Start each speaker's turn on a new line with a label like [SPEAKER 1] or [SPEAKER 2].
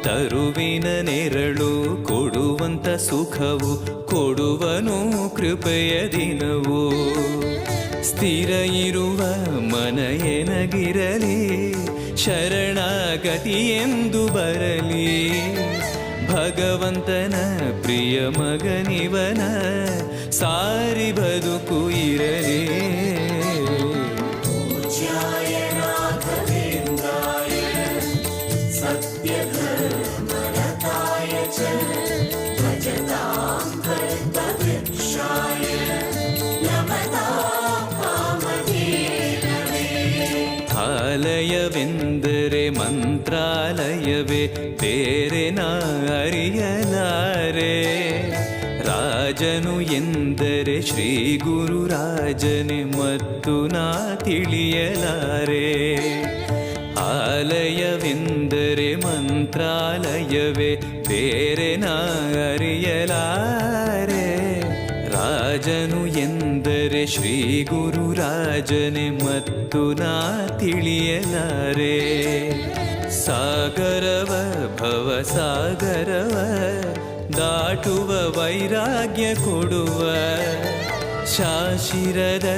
[SPEAKER 1] ತರುವಿನ ನೆರಳು ಕೊಡುವಂತ ಸುಖವು ಕೊಡುವನು ಕೃಪೆಯ ದಿನವು. ಸ್ಥಿರ ಇರುವ ಮನ ಎನಗಿರಲಿ ಶರಣಾಗತಿ ಎಂದು ಬರಲಿ. ಭಗವಂತನ ಪ್ರಿಯ ಮಗನಿವನ ಸಾರಿ ಬದುಕು ಇರಲಿ. ಆಲಯವೆಂದರೆ ಮಂತ್ರಾಲಯವೇ ಬೇರೆ ನಾ ಅರಿಯಲಾರೆ. ರಾಜನು ಎಂದರೆ ಶ್ರೀ ಗುರು ರಾಜನೇ ಮತ್ತು ನಾ ತಿಳಿಯಲಾರೆ. ಆಲಯವೆಂದರೆ ಮಂತ್ರಾಲಯವೇ ಬೇರೆ ನಾ ಅರಿಯಲಾರೆ. ರಾಜನು ಎಂದರೆ ಶ್ರೀ ಗುರು ರಾಜನೇ ಮತ್ತು ನಾ ತಿಳಿಯಲಾರೆ. ಸಾಗರವ ಭವ ಸಾಗರವ ದಾಟುವ ವೈರಾಗ್ಯ ಕೊಡುವ ಶಾಶಿರದ